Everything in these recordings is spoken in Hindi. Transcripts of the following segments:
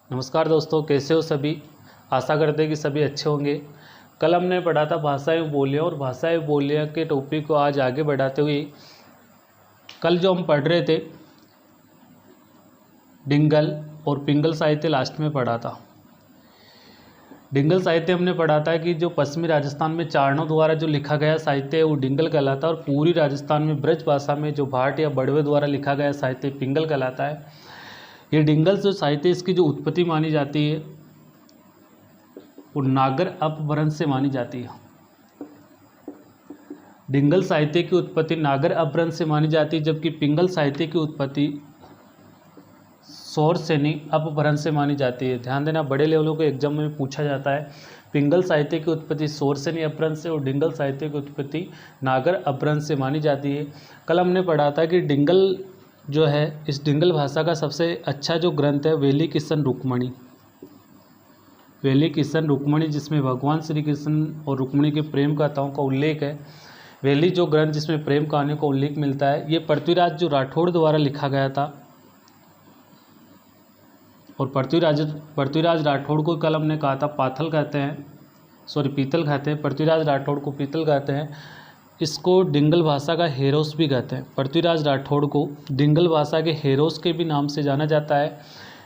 नमस्कार दोस्तों, कैसे हो सभी। आशा करते हैं कि सभी अच्छे होंगे। कल हमने पढ़ा था भाषाएं बोलियां और भाषाएं बोलियां के टॉपिक को आज आगे बढ़ाते हुए कल जो हम पढ़ रहे थे डिंगल और पिंगल साहित्य लास्ट में पढ़ा था। डिंगल साहित्य हमने पढ़ा था कि जो पश्चिमी राजस्थान में चारणों द्वारा जो लिखा गया साहित्य है वो डिंगल कहलाता है और पूरी राजस्थान में ब्रज भाषा में जो भाट या बड़वे द्वारा लिखा गया साहित्य पिंगल कहलाता है। ये डिंगल जो साहित्य इसकी जो उत्पत्ति मानी जाती है वो नागर अपभ्रंश से मानी जाती है। डिंगल साहित्य की उत्पत्ति नागर अपभ्रंश से मानी जाती है, जबकि पिंगल साहित्य की उत्पत्ति सौर सेनी अपभ्रंश से मानी जाती है। ध्यान देना, बड़े लेवलों के एग्जाम में पूछा जाता है। पिंगल साहित्य की उत्पत्ति सौर सेनी अपभ्रंश से और डिंगल साहित्य की उत्पत्ति नागर अपभ्रंश से मानी जाती है। कल हमने पढ़ा था कि डिंगल जो है, इस डिंगल भाषा का सबसे अच्छा जो ग्रंथ है वेली किशन रुक्मणी। वेली किशन रुक्मणी जिसमें भगवान श्री कृष्ण और रुक्मणी के प्रेम कथाओं का उल्लेख है। वेली जो ग्रंथ जिसमें प्रेम कहानियों का उल्लेख मिलता है, ये पृथ्वीराज जो राठौड़ द्वारा लिखा गया था। और पृथ्वीराज राठौड़ को कल हमने कहा था पाथल कहते हैं, पीतल कहते हैं। पृथ्वीराज राठौड़ को पीतल कहते हैं। इसको डिंगल भाषा का हेरोस भी कहते हैं। पृथ्वीराज राठौड़ को डिंगल भाषा के हेरोस के भी नाम से जाना जाता है।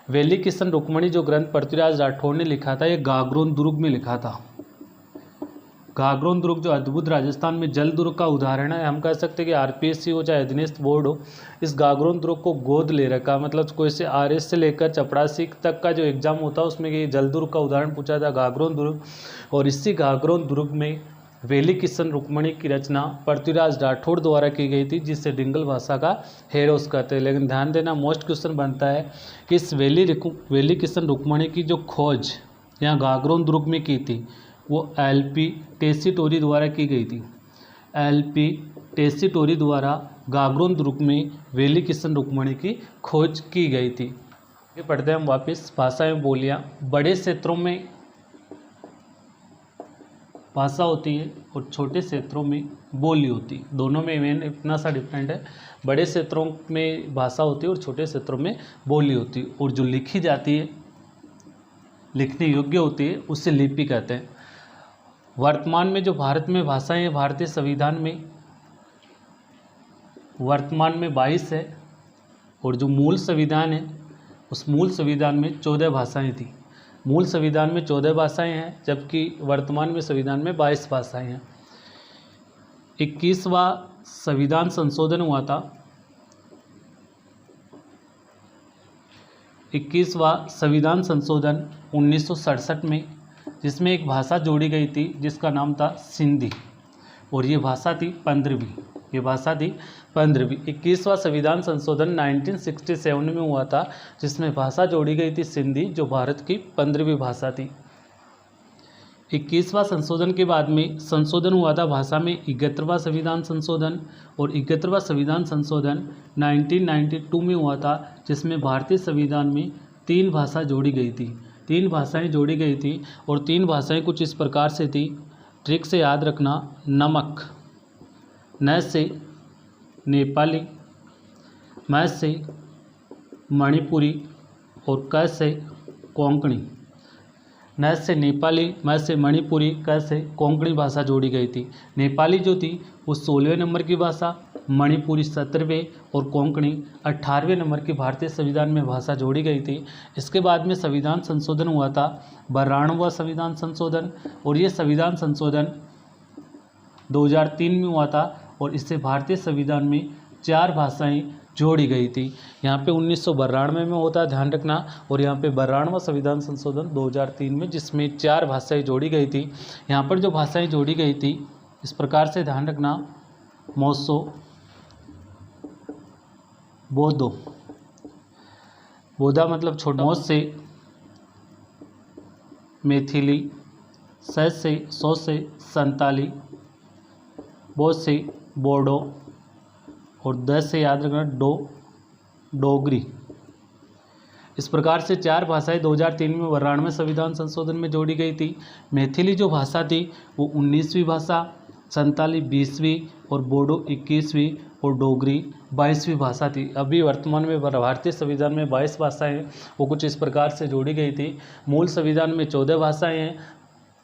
वेली किशन रुक्मणी जो ग्रंथ पृथ्वीराज राठौड़ ने लिखा था, ये गागरोन दुर्ग में लिखा था। गागरोन दुर्ग जो अद्भुत राजस्थान में जल दुर्ग का उदाहरण है। हम कह सकते हैं कि आरपीएससी हो चाहे अधीनस्थ बोर्ड हो, इस गागरोन दुर्ग को गोद ले रखा। मतलब कोई से आरएस से लेकर चपड़ासी तक का जो एग्जाम होता है उसमें ये जल दुर्ग का उदाहरण पूछा था, गागरोन दुर्ग। और इसी गागरोन दुर्ग में वेली किशन रुक्मणी की रचना पृथ्वीराज राठौड़ द्वारा की गई थी, जिससे डिंगल भाषा का हेरोस कहते हैं। लेकिन ध्यान देना, मोस्ट क्वेश्चन बनता है कि इस वेली किशन रुक्मणी की जो खोज यहाँ गागरोन दुर्ग में की थी वो एलपी टेसीटोरी द्वारा की गई थी। एलपी टेसीटोरी द्वारा गागरोन दुर्ग में वेली किशन रुक्मणी की खोज की गई थी। ये पढ़ते हैं हम वापस। भाषाएं बोलियां बड़े क्षेत्रों में भाषा होती है और छोटे क्षेत्रों में बोली होती है। दोनों में मेन इतना सा डिफरेंट है। बड़े क्षेत्रों में भाषा होती है और छोटे क्षेत्रों में बोली होती है। और जो लिखी जाती है, लिखने योग्य होती है, उससे लिपि कहते हैं। वर्तमान में जो भारत में भाषाएं हैं, भारतीय संविधान में वर्तमान में 22 है। और जो मूल संविधान है, उस मूल संविधान में 14 भाषाएं थी। मूल संविधान में 14 भाषाएं हैं, जबकि वर्तमान में संविधान में 22 भाषाएं हैं। 21वां संविधान संशोधन हुआ था। 21वां संविधान संशोधन 1967 में, जिसमें एक भाषा जोड़ी गई थी जिसका नाम था सिंधी। और ये भाषा थी 15वीं। ये भाषा थी 15वीं। 21वां संविधान संशोधन 1967 में हुआ था, जिसमें भाषा जोड़ी गई थी सिंधी, जो भारत की 15वीं भाषा थी। 21वां संशोधन के बाद में संशोधन हुआ था भाषा में 71वां संविधान संशोधन। और 71वां संविधान संशोधन 1992 में हुआ था, जिसमें भारतीय संविधान में 3 भाषा जोड़ी गई थी। 3 भाषाएं जोड़ी गई थी और 3 भाषाएं कुछ इस प्रकार से थी। ट्रिक से याद रखना, नमक, न से नेपाली, मैं से मणिपुरी और क से कोंकणी। न से नेपाली, मैं से मणिपुरी, क से कोंकणी भाषा जोड़ी गई थी। नेपाली जो थी वो 16वें नंबर की भाषा, मणिपुरी 17वें और कोंकणी 18वें नंबर की भारतीय संविधान में भाषा जोड़ी गई थी। इसके बाद में संविधान संशोधन हुआ था, 92वां संविधान संशोधन। और ये संविधान संशोधन 2003 में हुआ था और इससे भारतीय संविधान में 4 भाषाएं जोड़ी गई थी। यहाँ पे 1992 में होता है, ध्यान रखना। और यहाँ पे 92वां संविधान संशोधन 2003 में, जिसमें 4 भाषाएं जोड़ी गई थी। यहाँ पर जो भाषाएं जोड़ी गई थी इस प्रकार से ध्यान रखना, मोसो, बोधो, बोधा मतलब छोटा, मोस से मैथिली, सौ से संताली, बोध से बोडो और 10 से याद रखना डोगरी। इस प्रकार से 4 भाषाएं 2003 में 92वें संविधान संशोधन में जोड़ी गई थी। मैथिली जो भाषा थी वो 19वीं भाषा, संताली 20वीं और बोडो 21वीं और डोगरी 22वीं भाषा थी। अभी वर्तमान में भारतीय संविधान में 22 भाषाएं हैं, वो कुछ इस प्रकार से जोड़ी गई थी। मूल संविधान में 14 भाषाएं हैं,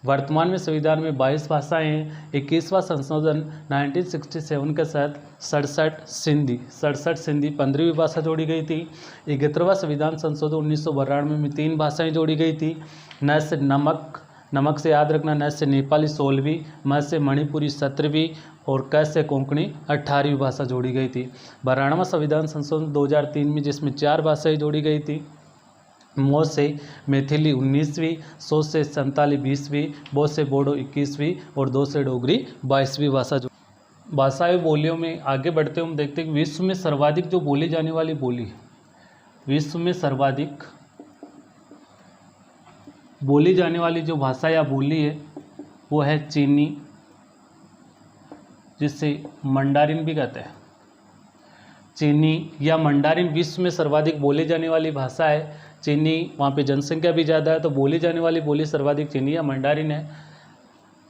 वर्तमान में संविधान में 22 भाषाएं हैं। 21वां संशोधन 1967 के तहत 67 सिंधी 15वीं भाषा जोड़ी गई थी। 71वां संविधान संशोधन 1992 में 3 भाषाएं जोड़ी गई थी। न से नमक से याद रखना, न से नेपाली 16वीं, म से मणिपुरी 17वीं और क से कोंकणी 18वीं भाषा जोड़ी गई थी। 92वां संविधान संशोधन 2003 में जिसमें 4 भाषाएं जोड़ी गई थी। मो से मैथिली 19वीं, सो से संताली 20वीं, बो से बोडो 21वीं और दो से डोगरी 22वीं भाषा। जो भाषाएं बोलियों में आगे बढ़ते हम देखते हैं कि विश्व में सर्वाधिक जो बोली जाने वाली बोली, विश्व में सर्वाधिक बोली जाने वाली जो भाषा या बोली है वो है चीनी, जिसे मंडारिन भी कहते हैं। चीनी या मंडारिन विश्व में सर्वाधिक बोली जाने वाली भाषा है। चीनी, वहाँ पे जनसंख्या भी ज़्यादा है तो बोली जाने वाली बोली सर्वाधिक चीनी या मंडारिन है।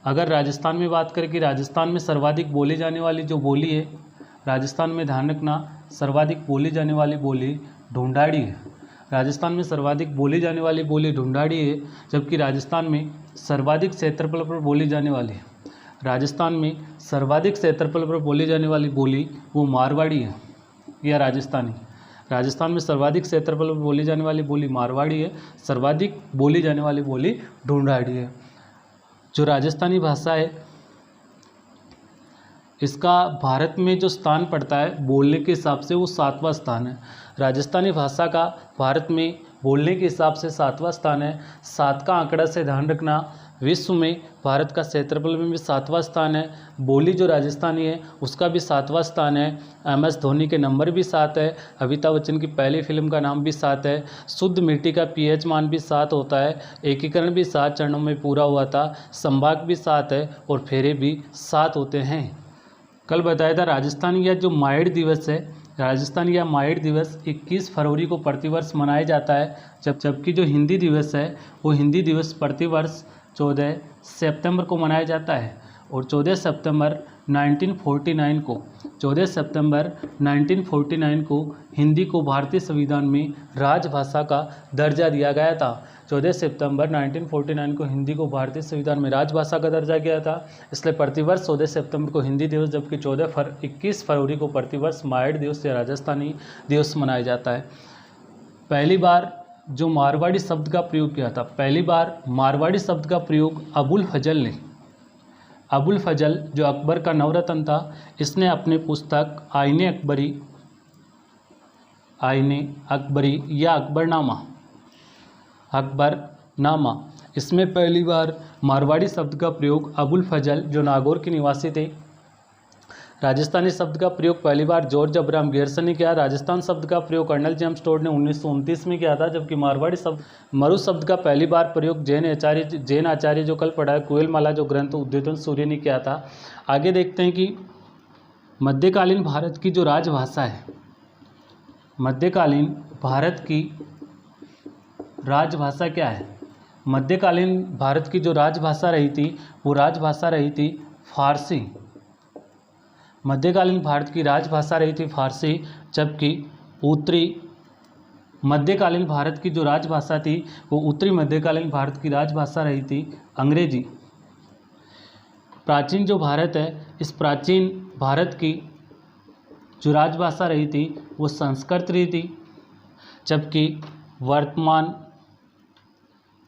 अगर राजस्थान में बात करें कि राजस्थान में सर्वाधिक बोली जाने वाली जो बोली है, राजस्थान में ध्यान रखना सर्वाधिक बोली जाने वाली बोली ढूंढाड़ी है। राजस्थान में सर्वाधिक बोली जाने वाली बोली ढूंढाड़ी है, जबकि राजस्थान में सर्वाधिक क्षेत्रफल पर बोली जाने वाली है, राजस्थान में सर्वाधिक क्षेत्रफल पर बोली जाने वाली बोली वो मारवाड़ी है या राजस्थानी। राजस्थान में सर्वाधिक क्षेत्रफल पर बोली जाने वाली बोली मारवाड़ी है, सर्वाधिक बोली जाने वाली बोली ढूंढाड़ी है। जो राजस्थानी भाषा है इसका भारत में जो स्थान पड़ता है बोलने के हिसाब से वो 7वां स्थान है। राजस्थानी भाषा का भारत में बोलने के हिसाब से 7वां स्थान है। 7 का आंकड़ा से ध्यान रखना, विश्व में भारत का क्षेत्रफल में भी 7वां स्थान है। बोली जो राजस्थानी है उसका भी 7वां स्थान है। MS धोनी के नंबर भी 7 है। अमिताभ बच्चन की पहली फिल्म का नाम भी 7 है। शुद्ध मिट्टी का pH मान भी 7 होता है। एकीकरण भी 7 चरणों में पूरा हुआ था। संभाग भी 7 है और फेरे भी 7 होते हैं। कल बताया था राजस्थान या जो माइड दिवस है, राजस्थान या माइड दिवस 21 फरवरी को प्रतिवर्ष मनाया जाता है, जबकि जो हिंदी दिवस है वो हिंदी दिवस प्रतिवर्ष 14 सितंबर को मनाया जाता है। और 14 सितंबर 1949 को हिंदी को भारतीय संविधान में राजभाषा का दर्जा दिया गया था। 14 सितंबर 1949 को हिंदी को भारतीय संविधान में राजभाषा का दर्जा गया था। इसलिए प्रतिवर्ष 14 सितंबर को हिंदी दिवस, जबकि 21 फरवरी को प्रतिवर्ष माइड दिवस या राजस्थानी दिवस मनाया जाता है। पहली बार जो मारवाड़ी शब्द का प्रयोग किया था, पहली बार मारवाड़ी शब्द का प्रयोग अबुल फजल ने, अबुल फजल जो अकबर का नवरत्न था, इसने अपनी पुस्तक आईने अकबरी या अकबरनामा, इसमें पहली बार मारवाड़ी शब्द का प्रयोग अबुल फजल जो नागौर के निवासी थे। राजस्थानी शब्द का प्रयोग पहली बार जॉर्ज अब्राहम गेरसन ने किया। राजस्थान शब्द का प्रयोग कर्नल जेम्स टोड ने 1929 में किया था, जबकि मारवाड़ी शब्द मरु शब्द का पहली बार प्रयोग जैन आचार्य जो कल पढ़ा है कुएलमाला जो ग्रंथ उद्योतन सूर्य ने किया था। आगे देखते हैं कि मध्यकालीन भारत की जो राजभाषा है, मध्यकालीन भारत की राजभाषा क्या है? मध्यकालीन भारत की जो राजभाषा रही थी वो राजभाषा रही थी फारसी। मध्यकालीन भारत की राजभाषा रही थी फारसी, जबकि उत्तरी मध्यकालीन भारत की जो राजभाषा थी वो उत्तरी मध्यकालीन भारत की राजभाषा रही थी अंग्रेजी। प्राचीन जो भारत है, इस प्राचीन भारत की जो राजभाषा रही थी वो संस्कृत रही थी, जबकि वर्तमान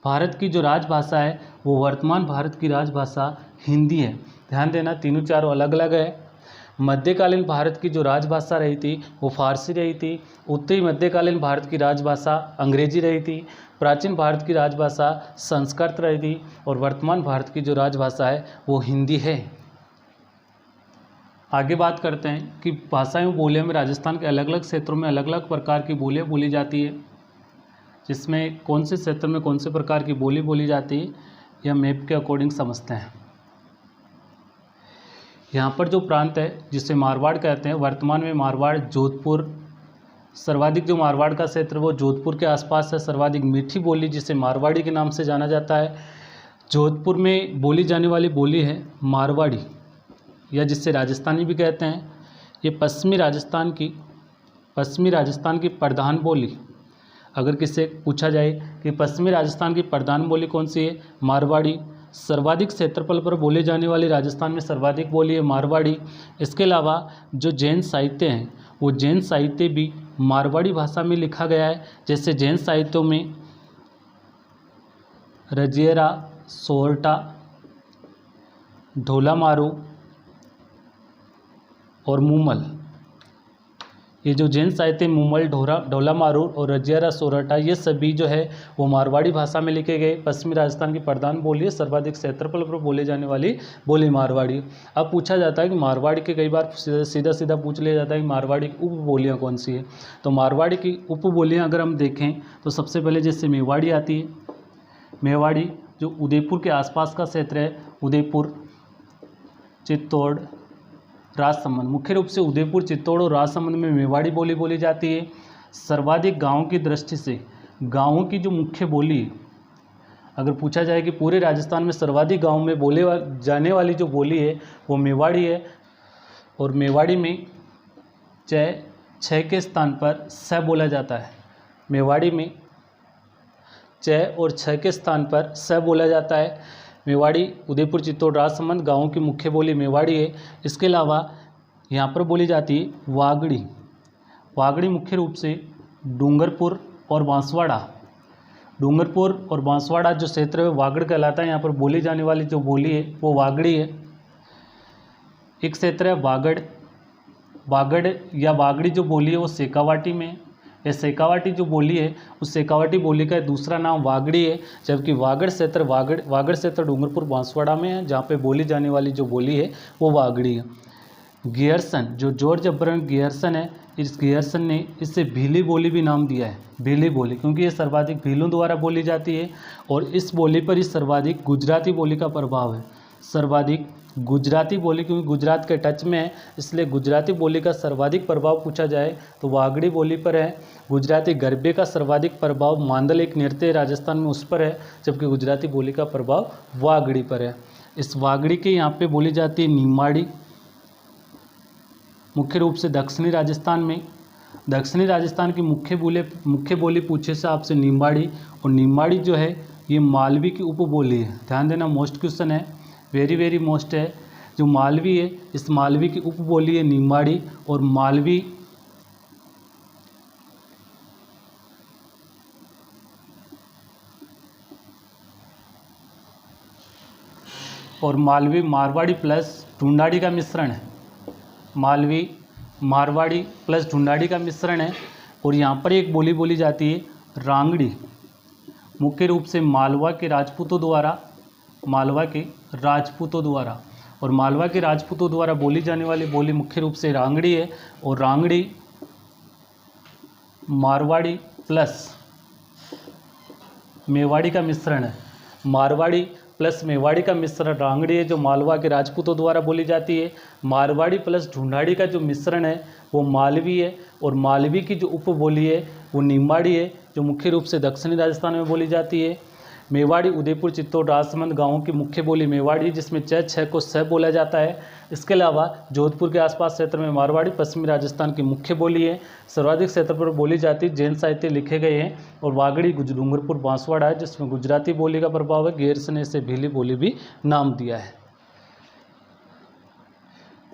भारत की जो राजभाषा है वो वर्तमान भारत की राजभाषा हिंदी है। ध्यान देना, तीनों चारों अलग अलग है। मध्यकालीन भारत की जो राजभाषा रही थी वो फारसी रही थी। उत्तरी मध्यकालीन भारत की राजभाषा अंग्रेजी रही थी। प्राचीन भारत की राजभाषा संस्कृत रही थी और वर्तमान भारत की जो राजभाषा है वो हिंदी है। आगे बात करते हैं कि भाषाएं व बोलियों में राजस्थान के अलग अलग क्षेत्रों में अलग अलग प्रकार की बोलियाँ बोली जाती है, जिसमें कौन से क्षेत्र में कौन से प्रकार की बोली बोली जाती है यह मैप के अकॉर्डिंग समझते हैं। यहाँ पर जो प्रांत है जिसे मारवाड़ कहते हैं, वर्तमान में मारवाड़ जोधपुर, सर्वाधिक जो मारवाड़ का क्षेत्र वो जोधपुर के आसपास है। सर्वाधिक मीठी बोली जिसे मारवाड़ी के नाम से जाना जाता है। जोधपुर में बोली जाने वाली बोली है मारवाड़ी या जिससे राजस्थानी भी कहते हैं। ये पश्चिमी राजस्थान की प्रधान बोली, अगर किससे पूछा जाए कि पश्चिमी राजस्थान की प्रधान बोली कौन सी है, मारवाड़ी। सर्वाधिक क्षेत्रफल पर बोले जाने वाली राजस्थान में सर्वाधिक बोली है मारवाड़ी। इसके अलावा जो जैन साहित्य हैं वो जैन साहित्य भी मारवाड़ी भाषा में लिखा गया है। जैसे जैन साहित्यों में रजियरा, सोरठा, ढोलामारू और मूमल, ये जो जैन साहित्य मूमल, ढोलामारू और रजियरा, सोरठा, ये सभी जो है वो मारवाड़ी भाषा में लिखे गए। पश्चिमी राजस्थान की प्रधान बोली है, सर्वाधिक क्षेत्रफल पर बोले जाने वाली बोली मारवाड़ी। अब पूछा जाता है कि मारवाड़ी के, कई बार सीधा पूछ लिया जाता है कि मारवाड़ी की उपबोलियाँ कौन सी है। तो मारवाड़ी की उपबोलियाँ अगर हम देखें तो सबसे पहले जैसे मेवाड़ी आती है। मेवाड़ी जो उदयपुर के आसपास का क्षेत्र है, उदयपुर, चित्तौड़, राजसमंद, मुख्य रूप से उदयपुर, चित्तौड़ और राजसमंद में मेवाड़ी बोली बोली जाती है। सर्वाधिक गाँव की दृष्टि से गाँवों की जो मुख्य बोली, अगर पूछा जाए कि पूरे राजस्थान में सर्वाधिक गाँव में बोले जाने वाली जो बोली है वो मेवाड़ी है। और मेवाड़ी में छ के स्थान पर स बोला जाता है। मेवाड़ी में च और छ के स्थान पर स बोला जाता है। मेवाड़ी उदयपुर, चित्तौड़, राजसमंद गाँवों की मुख्य बोली मेवाड़ी है। इसके अलावा यहाँ पर बोली जाती है वागड़ी। वागड़ी मुख्य रूप से डूंगरपुर और बांसवाड़ा, डूंगरपुर और बांसवाड़ा जो क्षेत्र है वागड़ कहलाता है। यहाँ पर बोली जाने वाली जो बोली है वो वागड़ी है। एक क्षेत्र है वागड़, वागड़ या वागड़ी जो बोली है वो शेखावाटी में। यह शेखावाटी जो बोली है उस शेखावाटी बोली का दूसरा नाम वागड़ी है। जबकि वागड़ क्षेत्र डूंगरपुर, बांसवाड़ा में है, जहाँ पे बोली जाने वाली जो बोली है वो वागड़ी है। गियर्सन, जो जॉर्ज अब्राहम गियर्सन है, इस गियर्सन ने इससे भीली बोली भी नाम दिया है, भीली बोली, क्योंकि ये सर्वाधिक भीलों द्वारा बोली जाती है। और इस बोली पर ही सर्वाधिक गुजराती बोली का प्रभाव है। सर्वाधिक गुजराती बोली, क्योंकि गुजरात के टच में है, इसलिए गुजराती बोली का सर्वाधिक प्रभाव पूछा जाए तो वागड़ी बोली पर है। गुजराती गरबे का सर्वाधिक प्रभाव मांदल एक नृत्य है राजस्थान में, उस पर है, जबकि गुजराती बोली का प्रभाव वागड़ी पर है। इस वागड़ी के यहाँ पे बोली जाती है निमाड़ी, मुख्य रूप से दक्षिणी राजस्थान में। दक्षिणी राजस्थान की मुख्य बोली पूछे से आपसे निमाड़ी, और निमाड़ी जो है ये मालवी की उपबोली है। ध्यान देना, मोस्ट क्वेश्चन है, वेरी मोस्ट है। जो मालवी है, इस मालवी की उपबोली है निमाड़ी। और मालवी मारवाड़ी प्लस ढूंढाड़ी का मिश्रण है। मालवी मारवाड़ी प्लस ढूंढाड़ी का मिश्रण है। और यहाँ पर एक बोली बोली जाती है रांगड़ी, मुख्य रूप से मालवा के राजपूतों द्वारा, और मालवा के राजपूतों द्वारा बोली जाने वाली बोली मुख्य रूप से रांगड़ी है। और रांगड़ी मारवाड़ी प्लस मेवाड़ी का मिश्रण है। मारवाड़ी प्लस मेवाड़ी का मिश्रण रांगड़ी है, जो मालवा के राजपूतों द्वारा बोली जाती है। मारवाड़ी प्लस ढूंढाड़ी का जो मिश्रण है वो मालवी है। और मालवी की जो उपबोली है वो निमाड़ी है, जो मुख्य रूप से दक्षिणी राजस्थान में बोली जाती है। मेवाड़ी उदयपुर, चित्तौड़, राजसमंद गाँवों की मुख्य बोली मेवाड़ी, जिसमें छ को स बोला जाता है। इसके अलावा जोधपुर के आसपास क्षेत्र में मारवाड़ी पश्चिमी राजस्थान की मुख्य बोली है। सर्वाधिक क्षेत्र पर बोली जाती है, जैन साहित्य लिखे गए हैं। और वागड़ी डूंगरपुर, बांसवाड़ा है, जिसमें गुजराती बोली का प्रभाव है। गियर्सन ने इसे भीली बोली भी नाम दिया है।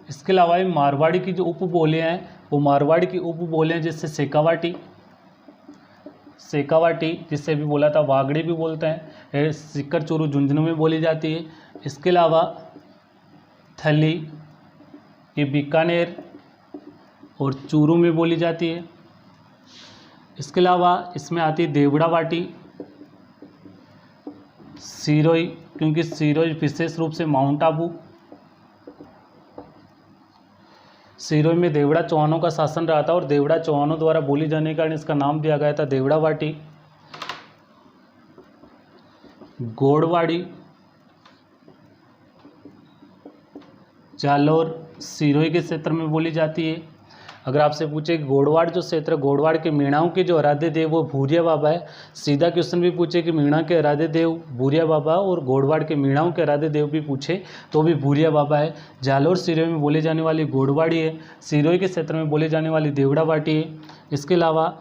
इसके अलावा मारवाड़ी की जो उपबोलियाँ हैं वो मारवाड़ी की उपबोलियाँ जैसे शेखावाटी, जिससे भी बोला था वागड़ी भी बोलते हैं, सिक्कर चूरू झुंझुनू में बोली जाती है। इसके अलावा थली, ये बीकानेर और चूरू में बोली जाती है। इसके अलावा इसमें आती है देवड़ावाटी, सिरोही, क्योंकि सिरोही विशेष रूप से माउंट आबू, सिरोही में देवड़ा चौहानों का शासन रहा था और देवड़ा चौहानों द्वारा बोली जाने के कारण इसका नाम दिया गया था देवड़ावाटी। गोड़वाड़ी, जालौर, सिरोही के क्षेत्र में बोली जाती है। अगर आपसे पूछे गोड़वाड़ जो क्षेत्र, गोड़वाड़ के मीणाओं के जो आराध्य देव वो भूरिया बाबा है। सीधा क्वेश्चन भी पूछे कि मीणा के आराध्य देव भूरिया बाबा और गोड़वाड़ के मीणाओं के आराध्य देव भी पूछे तो भी भूरिया बाबा है। जालोर सिरोही में बोले जाने वाली गोड़वाड़ी है। सिरोही के क्षेत्र में बोले जाने वाली देवड़ा बाटी है। इसके अलावा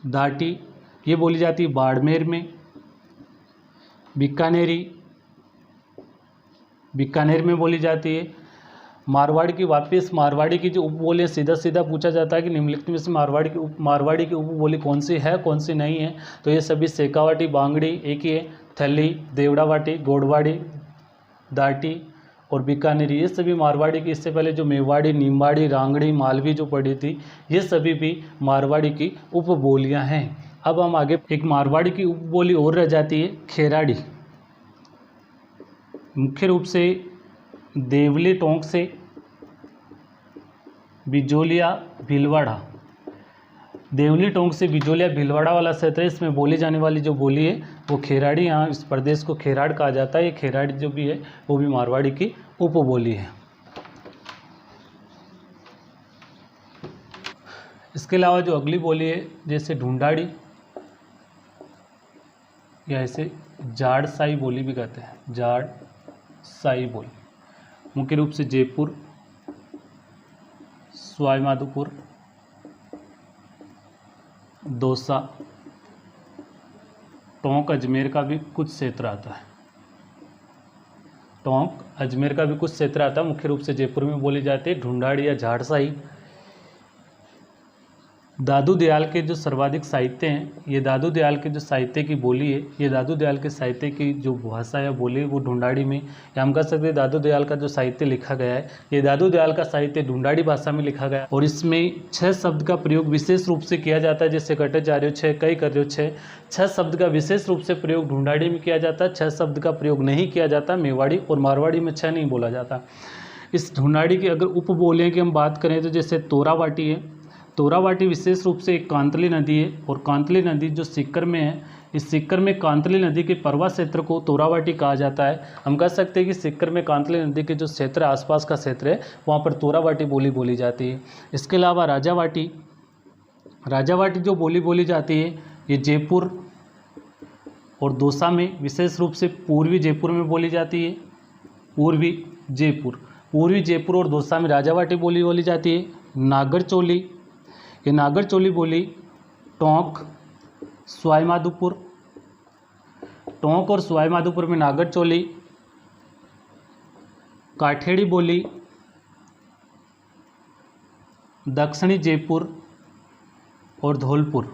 दाटी ये बोली जाती है बाड़मेर में। बीकानेर में बोली जाती है। मारवाड़ी की वापस मारवाड़ी की जो उपबोली सीधा सीधा पूछा जाता है कि निम्नलिखित में से मारवाड़ी की उपबोली कौन सी है कौन सी नहीं है, तो ये सभी शेखावाटी, बांगड़ी एक ही है, थली, देवड़ावाटी, गोड़वाड़ी, दाटी और बीकानेरी, ये सभी मारवाड़ी की। इससे पहले जो मेवाड़ी, निम्बाड़ी, रांगड़ी, मालवी जो पढ़ी थी ये सभी भी मारवाड़ी की उपबोलियाँ हैं। अब हम आगे, एक मारवाड़ी की उपबोली और रह जाती है खेराड़ी। मुख्य रूप से देवली टोंक से बिजोलिया भीलवाड़ा, देवली टोंक से बिजोलिया भीलवाड़ा वाला क्षेत्र है, इसमें बोली जाने वाली जो बोली है वो खेराड़ी। यहाँ इस प्रदेश को खेराड़ कहा जाता है। ये खेराड़ी जो भी है वो भी मारवाड़ी की उपबोली है। इसके अलावा जो अगली बोली है जैसे ढूंढाड़ी या इसे जाड़साई बोली भी कहते हैं, जाड़साई बोली। मुख्य रूप से जयपुर, सवाईमाधोपुर, दौसा, टोंक, अजमेर का भी कुछ क्षेत्र आता है। टोंक, अजमेर का भी कुछ क्षेत्र आता है। मुख्य रूप से जयपुर में बोली जाती है ढूंढाड़ी या झाड़साई। दादू दयाल के जो सर्वाधिक साहित्य हैं, ये दादू दयाल के जो साहित्य की बोली है, ये दादू दयाल के साहित्य की जो भाषा या बोली है वो ढूंढाड़ी में, या हम कह सकते हैं दादू दयाल का जो साहित्य लिखा गया है ये दादू दयाल का साहित्य ढूंढाड़ी भाषा में लिखा गया है। और इसमें 6 शब्द का प्रयोग विशेष रूप से किया जाता है, जैसे कटे जा रहे हो 6, कई कर रहे हो 6। 6 शब्द का विशेष रूप से प्रयोग ढूंढाड़ी में किया जाता है। 6 शब्द का प्रयोग नहीं किया जाता मेवाड़ी और मारवाड़ी में 6 नहीं बोला जाता। इस ढूंढाड़ी की अगर उपबोलियों की हम बात करें तो जैसे तोरावाटी है। तोरावाटी विशेष रूप से एक कांतली नदी है और कांतली नदी जो सीकर में है, इस सीकर में कांतली नदी के परवा क्षेत्र को तोरावाटी कहा जाता है। हम कह सकते हैं कि सीकर में कांतली नदी के जो क्षेत्र आसपास का क्षेत्र है वहाँ पर तोरावाटी बोली जाती है। इसके अलावा राजावाटी, राजावाटी जो बोली जाती है ये जयपुर और दौसा में, विशेष रूप से पूर्वी जयपुर में बोली जाती है। पूर्वी जयपुर और दौसा में राजावाटी बोली जाती है। नागरचोली, ये नागरचोली बोली टोंक, सवाईमाधोपुर, टोंक और सवाईमाधोपुर में नागरचोली। काठेड़ी बोली दक्षिणी जयपुर और धौलपुर,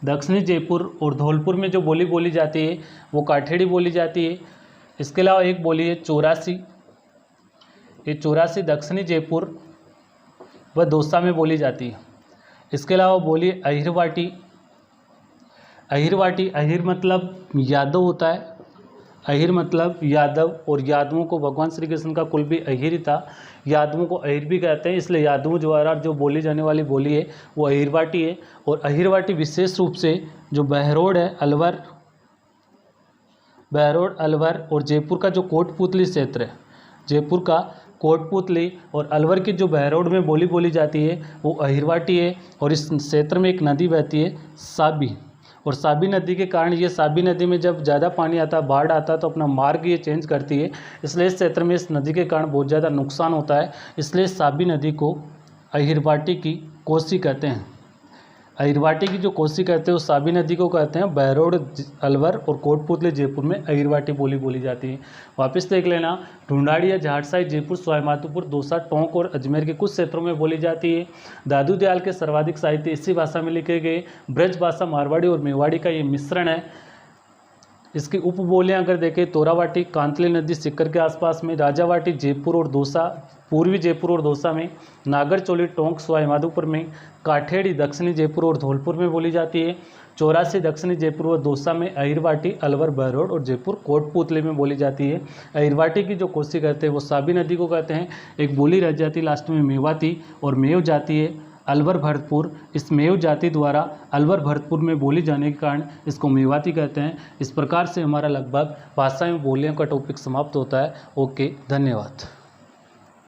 दक्षिणी जयपुर और धौलपुर में जो बोली जाती है वो काठेड़ी बोली जाती है। इसके अलावा एक बोली है चौरासी, ये चौरासी दक्षिणी जयपुर व दौसा में बोली जाती है। इसके अलावा बोली अहिरवाटी, अहिर मतलब यादव होता है, अहिर मतलब यादव, और यादवों को भगवान श्री कृष्ण का कुल भी अहिर ही था, यादवों को अहिर भी कहते हैं, इसलिए यादवों द्वारा जो बोली जाने वाली बोली है वो अहिरवाटी है। और अहिरवाटी विशेष रूप से जो बहरोड है, अलवर और जयपुर का जो कोटपुतली क्षेत्र है, जयपुर का कोटपुतली और अलवर की जो बहरोड में बोली जाती है वो अहिरवाटी है। और इस क्षेत्र में एक नदी बहती है साबी, और साबी नदी के कारण, ये साबी नदी में जब ज़्यादा पानी आता है, बाढ़ आता है तो अपना मार्ग ये चेंज करती है, इसलिए इस क्षेत्र में इस नदी के कारण बहुत ज़्यादा नुकसान होता है, इसलिए साबी नदी को अहिरवाटी की कोसी कहते हैं। अहिरवाटी की जो कोसी कहते हैं वो साबी नदी को कहते हैं। बहरोड, अलवर और कोटपुतली जयपुर में अहिरवाटी बोली जाती है। वापस देख लेना, ढूंढाड़ी या झाड़साई जयपुर, सवाईमाधोपुर, दौसा, टोंक और अजमेर के कुछ क्षेत्रों में बोली जाती है। दादू दयाल के सर्वाधिक साहित्य इसी भाषा में लिखे गए। ब्रज भाषा मारवाड़ी और मेवाड़ी का ये मिश्रण है। इसकी उपबोलियाँ अगर देखें, तोरावाटी कांतली नदी सीकर के आसपास में, राजावाटी जयपुर और दौसा, पूर्वी जयपुर और दौसा में, नागरचोली टोंक सवाईमाधोपुर में, काठेड़ी दक्षिणी जयपुर और धौलपुर में बोली जाती है, चौरासी दक्षिणी जयपुर और दौसा में, अहिरवाटी अलवर बहरोड और जयपुर कोटपुतली में बोली जाती है। अहिरवाटी की जो कोसी कहते हैं वो साबी नदी को कहते हैं। एक बोली रह जाती है लास्ट में मेवाती, और मेव जाती है अलवर भरतपुर। इस मेव जाति द्वारा अलवर भरतपुर में बोली जाने के कारण इसको मेवाती कहते हैं। इस प्रकार से हमारा लगभग भाषा में बोलियों का टॉपिक समाप्त होता है। ओके, धन्यवाद।